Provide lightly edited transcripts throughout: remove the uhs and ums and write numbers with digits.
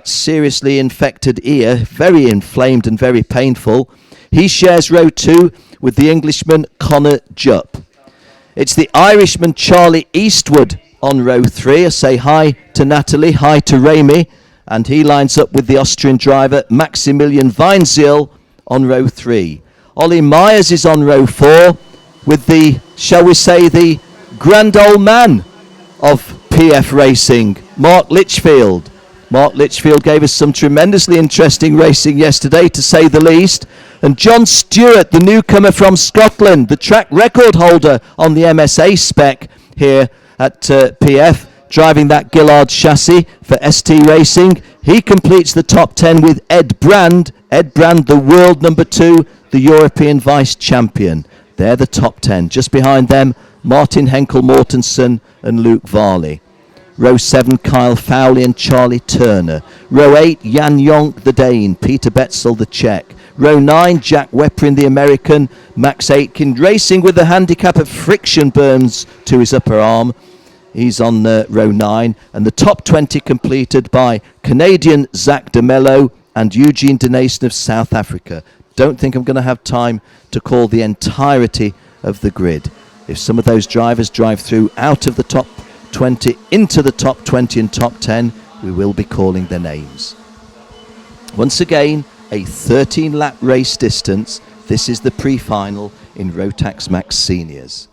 seriously infected ear, very inflamed and very painful. He shares row 2 with the Englishman Connor Jupp. It's the Irishman Charlie Eastwood on row 3. I say hi to Natalie, hi to Remy, and he lines up with the Austrian driver Maximilian Weinziel on row 3. Ollie Myers is on row 4 with the, shall we say, the grand old man of PF Racing, Mark Litchfield. Mark Litchfield gave us some tremendously interesting racing yesterday, to say the least. And John Stewart, the newcomer from Scotland, the track record holder on the MSA spec here at PF, driving that Gillard chassis for ST Racing. He completes the top 10 with Ed Brand. Ed Brand, the world number 2, the European vice champion. They're the top 10. Just behind them, Martin Henkel Mortensen and Luke Varley. Row 7, Kyle Fowley and Charlie Turner. Row 8, Jan Jonk, the Dane. Peter Betzel, the Czech. Row 9, Jack Weprin, the American. Max Aitken racing with the handicap of friction burns to his upper arm. He's on row 9. And the top 20 completed by Canadian Zach DeMello and Eugene Denason of South Africa. Don't think I'm going to have time to call the entirety of the grid. If some of those drivers drive through out of the top 20 into the top 20 and top 10, we will be calling their names. Once again, a 13-lap race distance. This is the pre-final in Rotax Max Seniors.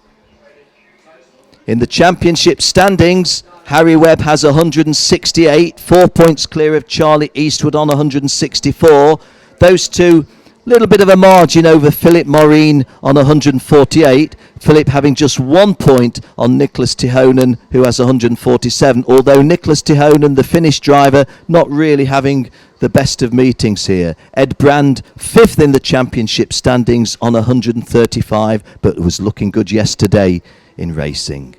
In the championship standings, Harry Webb has 168, 4 points clear of Charlie Eastwood on 164. Those two, little bit of a margin over Philip Maureen on 148. Philip having just 1 point on Nicholas Tihonen, who has 147. Although Nicholas Tihonen, the Finnish driver, not really having the best of meetings here. Ed Brand, 5th in the championship standings on 135, but was looking good yesterday in racing.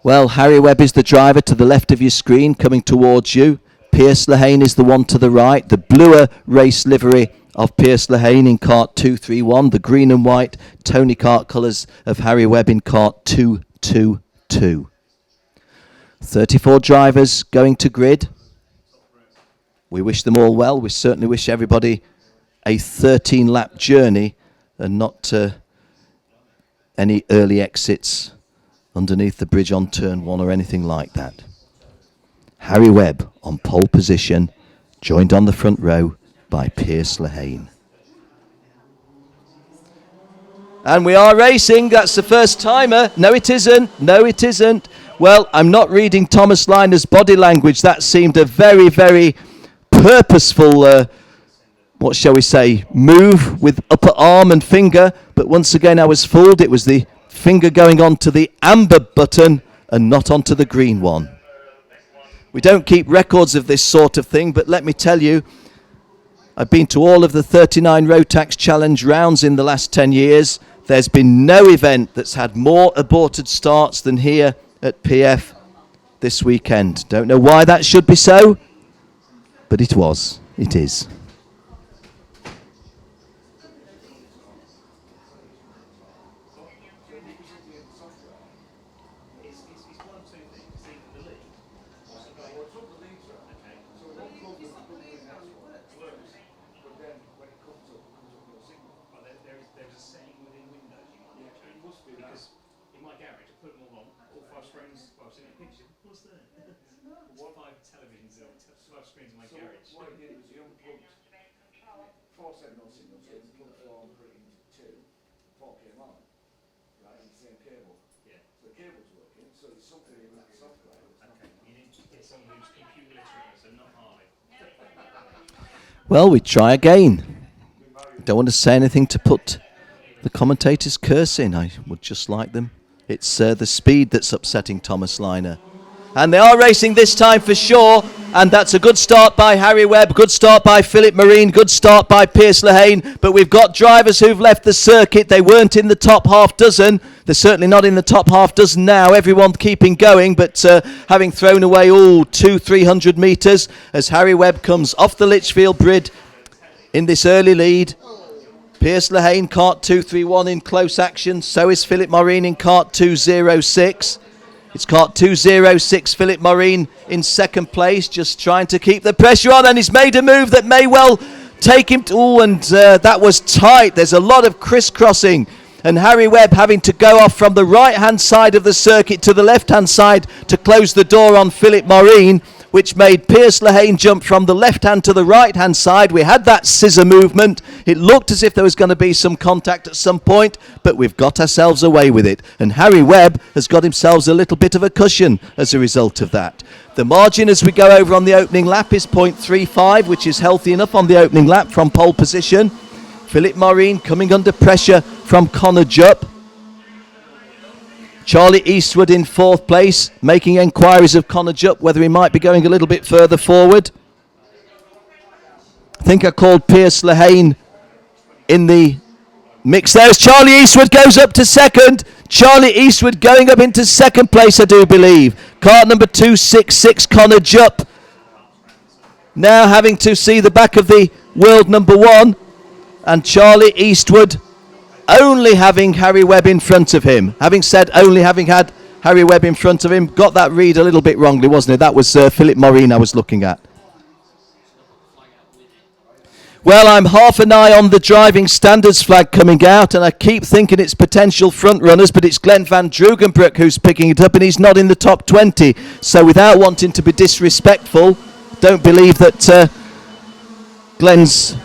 Well, Harry Webb is the driver to the left of your screen, coming towards you. Pierce Lehane is the one to the right. The bluer race livery of Pierce Lehane in cart 231. The green and white Tony Kart colours of Harry Webb in cart 222. 34 drivers going to grid. We wish them all well. We certainly wish everybody a 13-lap journey and not any early exits underneath the bridge on turn 1 or anything like that. Harry Webb on pole position, joined on the front row by Pierce Lehane. And we are racing. That's the first timer. No, it isn't. No, it isn't. Well, I'm not reading Thomas Liner's body language. That seemed a very, very purposeful, what shall we say, move with upper arm and finger. But once again, I was fooled. It was the finger going onto the amber button and not onto the green one. We don't keep records of this sort of thing, but let me tell you, I've been to all of the 39 Rotax Challenge rounds in the last 10 years. There's been no event that's had more aborted starts than here at PF this weekend. Don't know why that should be so, but it was. It is. Well, we try again. Don't want to say anything to put the commentators' curse in. I would just like them. It's the speed that's upsetting Thomas Liner. And they are racing this time for sure. And that's a good start by Harry Webb, good start by Philip Marine, good start by Pierce Lehane. But we've got drivers who've left the circuit. They weren't in the top half dozen. They're certainly not in the top half dozen now. Everyone keeping going, but having thrown away all 300 metres as Harry Webb comes off the Litchfield Bridge in this early lead. Piers Lehane, cart 231 in close action. So is Philip Maureen in cart 206. It's cart 206, Philip Maureen in second place, just trying to keep the pressure on, and he's made a move that may well take him to... and that was tight. There's a lot of crisscrossing, and Harry Webb having to go off from the right-hand side of the circuit to the left-hand side to close the door on Philip Maureen, which made Piers Lehane jump from the left-hand to the right-hand side. We had that scissor movement. It looked as if there was going to be some contact at some point, but we've got ourselves away with it. And Harry Webb has got himself a little bit of a cushion as a result of that. The margin as we go over on the opening lap is 0.35, which is healthy enough on the opening lap from pole position. Philip Maureen coming under pressure from Connor Jupp. Charlie Eastwood in fourth place, making enquiries of Connor Jupp whether he might be going a little bit further forward. I think I called Piers Lehane in the mix there as Charlie Eastwood goes up to second. Charlie Eastwood going up into second place, I do believe. Cart number 266, Connor Jupp, now having to see the back of the world number one, and Charlie Eastwood only having Harry Webb in front of him. Having said only having had Harry Webb in front of him, got that read a little bit wrongly, wasn't it? That was Philip Maureen I was looking at. Well, I'm half an eye on the driving standards flag coming out, and I keep thinking it's potential front runners, but it's Glenn van Drugenbroek who's picking it up, and he's not in the top 20. So without wanting to be disrespectful, don't believe that Glenn's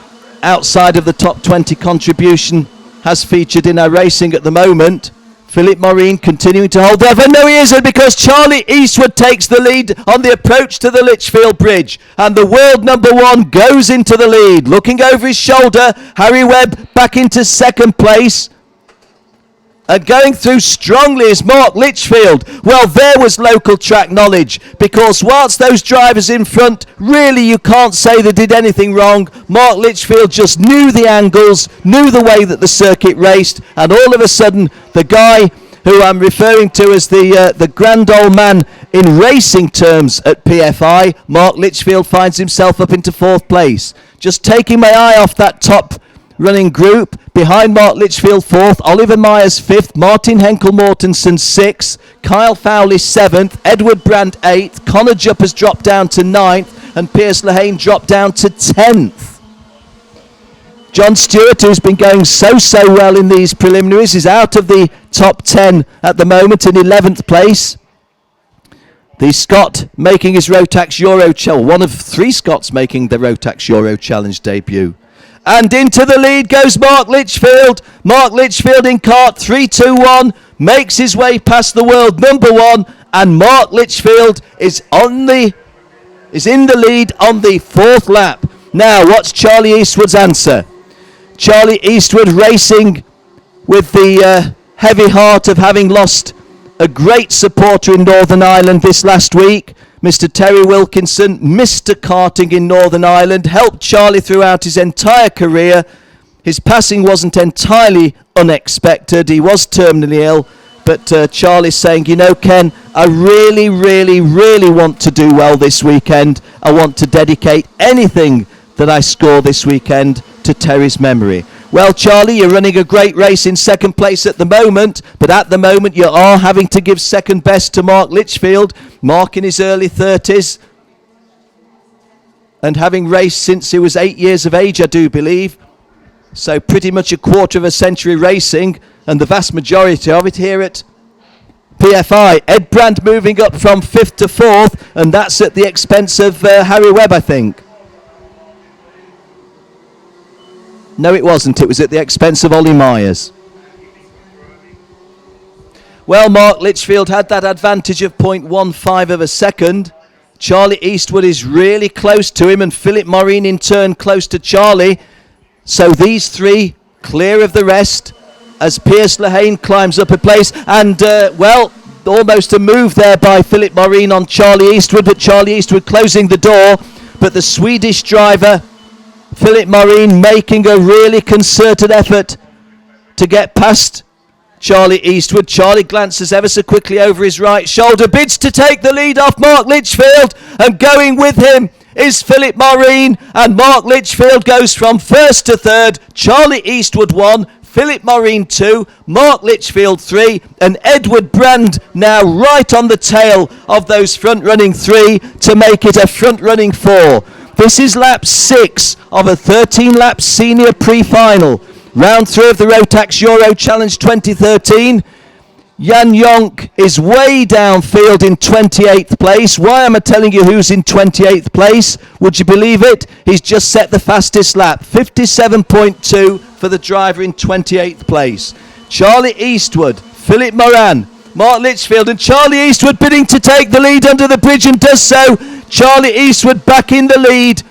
outside of the top 20 contribution has featured in our racing at the moment. Philip Maureen continuing to hold there, but no, he isn't, because Charlie Eastwood takes the lead on the approach to the Lichfield Bridge, and the world number one goes into the lead. Looking over his shoulder, Harry Webb back into second place. And going through strongly is Mark Lichfield. Well, there was local track knowledge, because whilst those drivers in front, really you can't say they did anything wrong. Mark Lichfield just knew the angles, knew the way that the circuit raced, and all of a sudden the guy who I'm referring to as the grand old man in racing terms at PFI, Mark Lichfield, finds himself up into fourth place. Just taking my eye off that top running group. Behind Mark Lichfield fourth, Oliver Myers fifth, Martin Henkel-Mortensen sixth, Kyle Fowley seventh, Edward Brandt eighth, Connor Jupp has dropped down to ninth, and Piers Lehane dropped down to 10th. John Stewart, who's been going so well in these preliminaries, is out of the top 10 at the moment in 11th place. The Scot making his Rotax Euro Challenge, one of three Scots making the Rotax Euro Challenge debut. And into the lead goes Mark Lichfield. Mark Lichfield in cart 321 makes his way past the world number one, and Mark Lichfield is in the lead on the fourth lap. Now, what's Charlie Eastwood's answer? Charlie Eastwood racing with the heavy heart of having lost a great supporter in Northern Ireland this last week. Mr. Terry Wilkinson, Mr. Karting in Northern Ireland, helped Charlie throughout his entire career. His passing wasn't entirely unexpected. He was terminally ill, but Charlie's saying, you know, Ken, I really want to do well this weekend. I want to dedicate anything that I score this weekend to Terry's memory. Well, Charlie, you're running a great race in second place at the moment, but at the moment you are having to give second best to Mark Lichfield. Mark in his early 30s, and having raced since he was 8 years of age, I do believe. So pretty much a quarter of a century racing, and the vast majority of it here at PFI. Ed Brandt moving up from 5th to 4th, and that's at the expense of Harry Webb, I think. No, it wasn't. It was at the expense of Ollie Myers. Well, Mark Lichfield had that advantage of 0.15 of a second. Charlie Eastwood is really close to him, and Philip Maureen in turn close to Charlie. So these three clear of the rest as Piers Lehane climbs up a place. And, well, almost a move there by Philip Maureen on Charlie Eastwood, but Charlie Eastwood closing the door. But the Swedish driver, Philip Maureen, making a really concerted effort to get past Charlie Eastwood. Charlie glances ever so quickly over his right shoulder, bids to take the lead off Mark Lichfield, and going with him is Philip Maureen, and Mark Litchfield goes from first to third. Charlie Eastwood 1, Philip Maureen 2, Mark Litchfield 3, and Edward Brand now right on the tail of those front-running 3 to make it a front-running 4. This is lap 6 of a 13-lap senior pre-final. Round 3 of the Rotax Euro Challenge 2013. Jan Jonk is way downfield in 28th place. Why am I telling you who's in 28th place? Would you believe it? He's just set the fastest lap. 57.2 for the driver in 28th place. Charlie Eastwood, Philip Moran, Mark Litchfield, and Charlie Eastwood bidding to take the lead under the bridge, and does so. Charlie Eastwood back in the lead.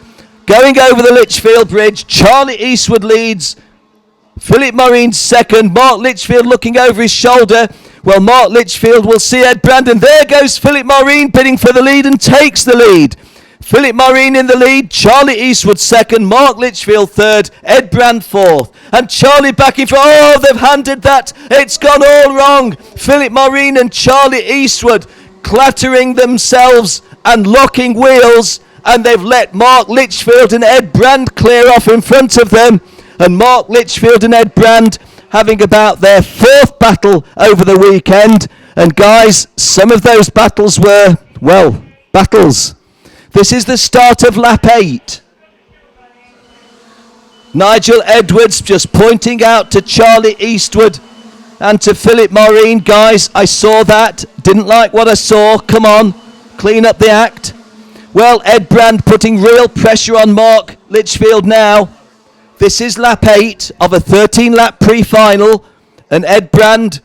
Going over the Litchfield Bridge. Charlie Eastwood leads. Philip Maureen second. Mark Litchfield looking over his shoulder. Well, Mark Litchfield will see Ed Brand, and there goes Philip Maureen bidding for the lead and takes the lead. Philip Maureen in the lead, Charlie Eastwood second, Mark Litchfield third, Ed Brand fourth. And Charlie back in front. Oh, they've handed that. It's gone all wrong. Philip Maureen and Charlie Eastwood clattering themselves and locking wheels, and they've let Mark Litchfield and Ed Brand clear off in front of them. And Mark Litchfield and Ed Brand having about their 4th battle over the weekend. And guys, some of those battles were, well, battles. This is the start of lap 8. Nigel Edwards just pointing out to Charlie Eastwood and to Philip Maureen. Guys, I saw that. Didn't like what I saw. Come on, clean up the act. Well, Ed Brand putting real pressure on Mark Litchfield now. This is lap 8 of a 13-lap pre-final, and Ed Brand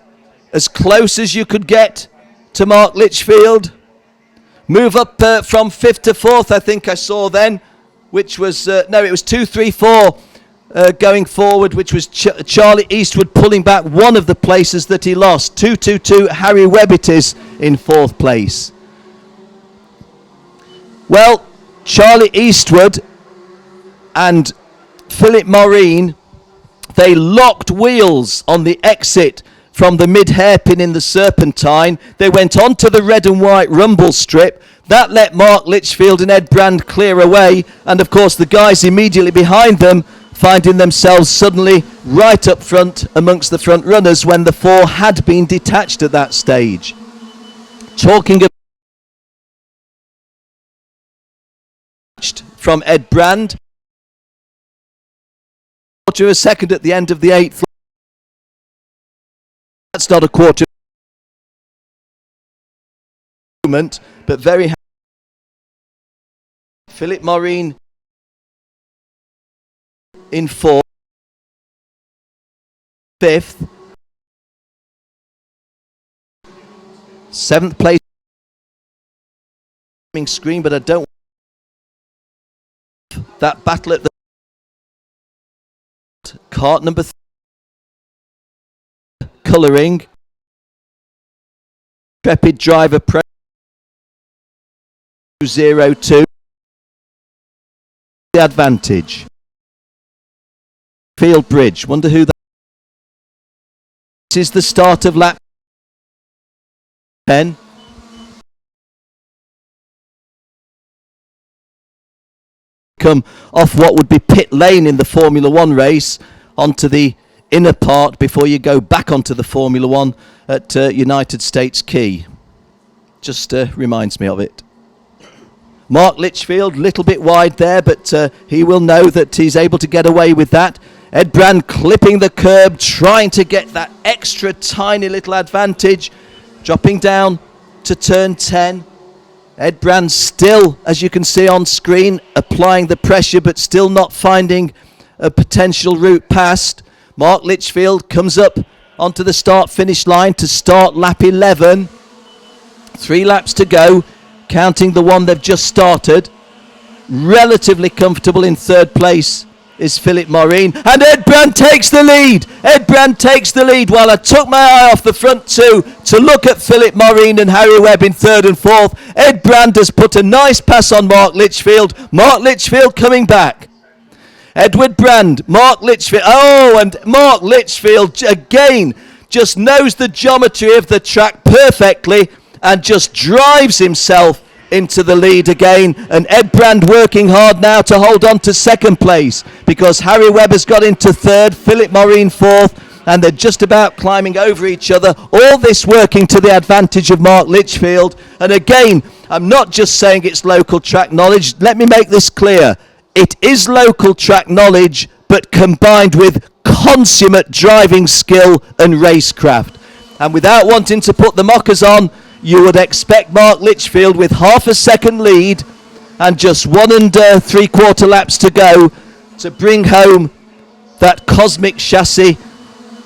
as close as you could get to Mark Litchfield. Move up from 5th to 4th, I think I saw then, which was, no, it was 2, 3, 4 going forward, which was Charlie Eastwood pulling back one of the places that he lost. 2, 2, 2, Harry Webb it is in 4th place. Well, Charlie Eastwood and Philip Maureen, they locked wheels on the exit from the mid-hairpin in the Serpentine. They went on to the red and white rumble strip. That let Mark Litchfield and Ed Brand clear away. And of course the guys immediately behind them finding themselves suddenly right up front amongst the front runners when the 4 had been detached at that stage. Talking about from Ed Brand. Quarter of a second at the end of the 8th. That's not a quarter moment, but very happy. Philip Maureen in 4th, 5th, 7th place screen, but I don't that battle at the cart number 3 colouring. Intrepid driver pro 02 the advantage. Field Bridge, wonder who that is. The start of lap 10. Come off what would be pit lane in the Formula 1 race onto the inner part before you go back onto the Formula 1 at United States Key. Just reminds me of it. Mark Litchfield, little bit wide there, but he will know that he's able to get away with that. Ed Brand clipping the curb, trying to get that extra tiny little advantage, dropping down to turn 10. Ed Brand still, as you can see on screen, applying the pressure, but still not finding a potential route past. Mark Litchfield comes up onto the start-finish line to start lap 11. 3 laps to go, counting the one they've just started. Relatively comfortable in 3rd place is Philip Maureen. And Ed Brand takes the lead. Ed Brand takes the lead while I took my eye off the front 2 to look at Philip Maureen and Harry Webb in 3rd and 4th. Ed Brand has put a nice pass on Mark Litchfield. Mark Litchfield coming back. Edward Brand, Mark Litchfield. Oh, and Mark Litchfield again just knows the geometry of the track perfectly and just drives himself into the lead again, and Ed Brand working hard now to hold on to second place, because Harry Webb has got into third, Philip Maureen fourth, and they're just about climbing over each other. All this working to the advantage of Mark Litchfield. And again, I'm not just saying it's local track knowledge. Let me make this clear. It is local track knowledge, but combined with consummate driving skill and racecraft. And without wanting to put the mockers on, you would expect Mark Litchfield, with half a second lead and just 1 3/4 laps to go, to bring home that cosmic chassis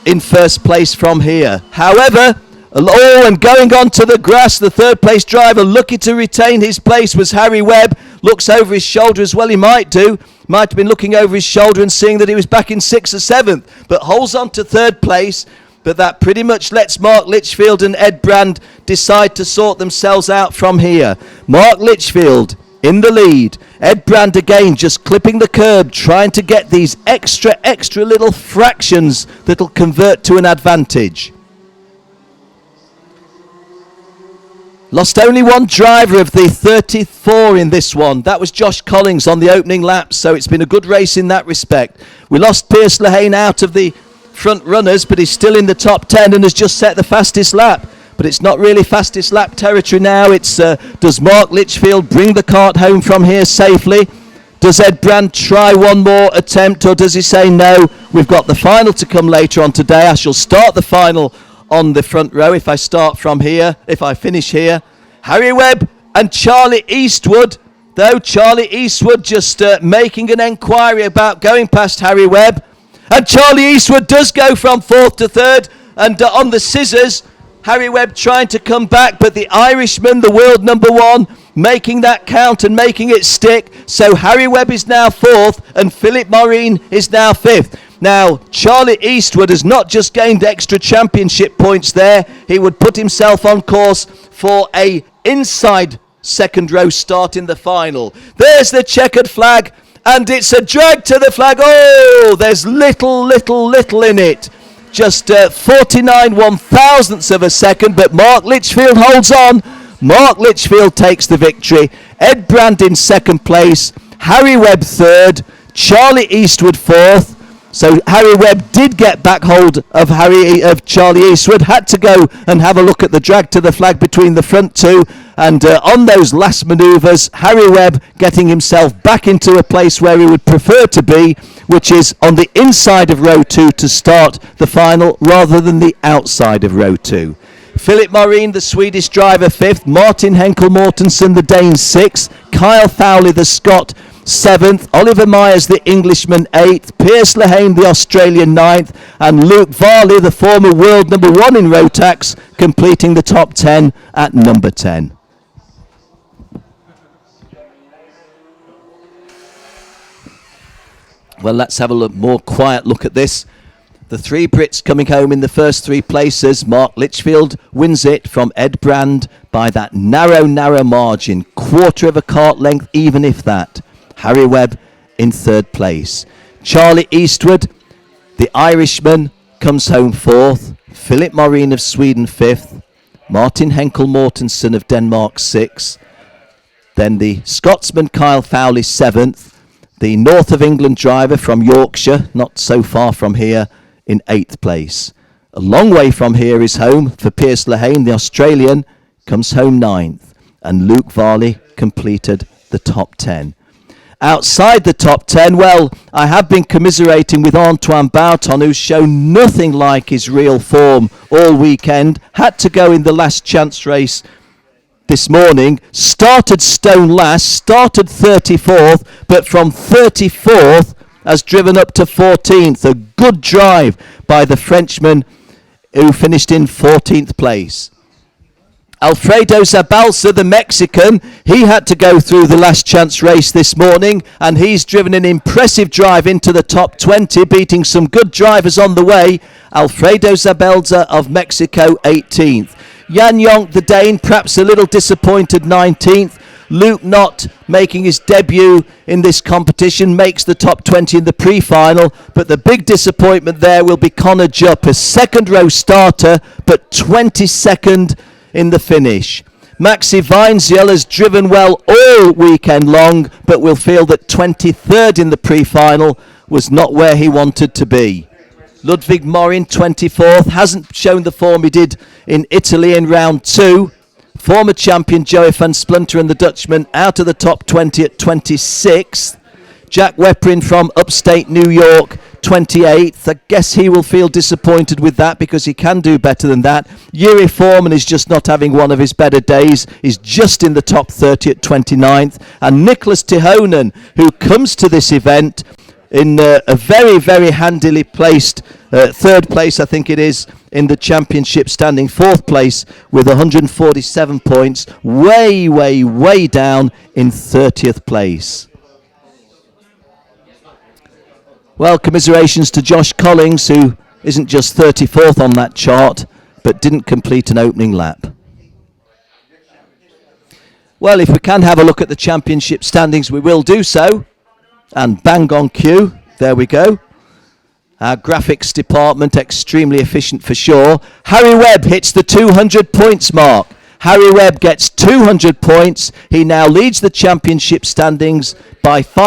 in first place from here. However, and going on to the grass, the third place driver lucky to retain his place was Harry Webb. Looks over his shoulder as well, he might do. Might have been looking over his shoulder and seeing that he was back in 6th or 7th, but holds on to third place. But that pretty much lets Mark Litchfield and Ed Brand decide to sort themselves out from here. Mark Litchfield in the lead. Ed Brand again just clipping the curb, trying to get these extra little fractions that'll convert to an advantage. Lost only one driver of the 34 in this one. That was Josh Collins on the opening lap, so it's been a good race in that respect. We lost Pierce Lehane out of the front runners, but he's still in the top 10 and has just set the fastest lap. But it's not really fastest lap territory now. It's does Mark Litchfield bring the cart home from here safely? Does Ed Brand try one more attempt, or does he say no? We've got the final to come later on today. I shall start the final on the front row if I start from here, if I finish here. Harry Webb and Charlie Eastwood, though Charlie Eastwood just making an enquiry about going past Harry Webb. And Charlie Eastwood does go from 4th to 3rd, and on the scissors, Harry Webb trying to come back, but the Irishman, the world number 1, making that count and making it stick. So Harry Webb is now 4th, and Philip Maureen is now 5th. Now, Charlie Eastwood has not just gained extra championship points there, he would put himself on course for a inside second row start in the final. There's the checkered flag, and it's a drag to the flag. Oh, there's little in it. Just 49 1/1000ths of a second, but Mark Litchfield holds on. Mark Litchfield takes the victory. Ed Brand in second place, Harry Webb third, Charlie Eastwood fourth. So Harry Webb did get back hold of Charlie Eastwood, had to go and have a look at the drag to the flag between the front two, and on those last manoeuvres, Harry Webb getting himself back into a place where he would prefer to be, which is on the inside of row 2 to start the final rather than the outside of row 2. Philip Maureen, the Swedish driver, 5th, Martin Henkel Mortensen, the Dane, 6th, Kyle Fowley, the Scot, 7th, Oliver Myers, the Englishman, 8th, Pierce Lehane, the Australian, 9th, and Luke Varley, the former world number 1 in Rotax, completing the top 10 at number 10. Well, let's have a more quiet look at this. The 3 Brits coming home in the first 3 places. Mark Litchfield wins it from Ed Brand by that narrow margin, quarter of a cart length, even if that. Harry Webb in 3rd place. Charlie Eastwood, the Irishman, comes home 4th. Philip Maureen of Sweden 5th. Martin Henkel Mortensen of Denmark 6th. Then the Scotsman Kyle Fowley 7th. The North of England driver from Yorkshire, not so far from here, in 8th place. A long way from here is home for Pierce Lehane, the Australian, comes home 9th. And Luke Varley completed the top 10. Outside the top 10, well, I have been commiserating with Antoine Bouton, who's shown nothing like his real form all weekend. Had to go in the last chance race this morning, started stone last, started 34th, but from 34th has driven up to 14th. A good drive by the Frenchman who finished in 14th place. Alfredo Zabalza, the Mexican, he had to go through the last chance race this morning, and he's driven an impressive drive into the top 20, beating some good drivers on the way. Alfredo Zabalza of Mexico, 18th. Jan Jonk, the Dane, perhaps a little disappointed, 19th. Luke Knott, making his debut in this competition, makes the top 20 in the pre-final, but the big disappointment there will be Connor Jupp, a second row starter, but 22nd in the finish. Maxi Weinziel has driven well all weekend long, but will feel that 23rd in the pre-final was not where he wanted to be. Ludwig Morin, 24th, hasn't shown the form he did in Italy in round 2. Former champion Joey van Splunter and the Dutchman out of the top 20 at 26th. Jack Weprin from upstate New York, 28th. I guess he will feel disappointed with that because he can do better than that. Yuri Foreman is just not having one of his better days. He's just in the top 30 at 29th. And Nicholas Tihonen, who comes to this event in a very, very handily placed third place, I think it is, in the championship, standing fourth place with 147 points, way, way, way down in 30th place. Well, commiserations to Josh Collings, who isn't just 34th on that chart, but didn't complete an opening lap. Well, if we can have a look at the championship standings, we will do so. And bang on cue, there we go. Our graphics department, extremely efficient for sure. Harry Webb hits the 200 points mark. Harry Webb gets 200 points. He now leads the championship standings by 5.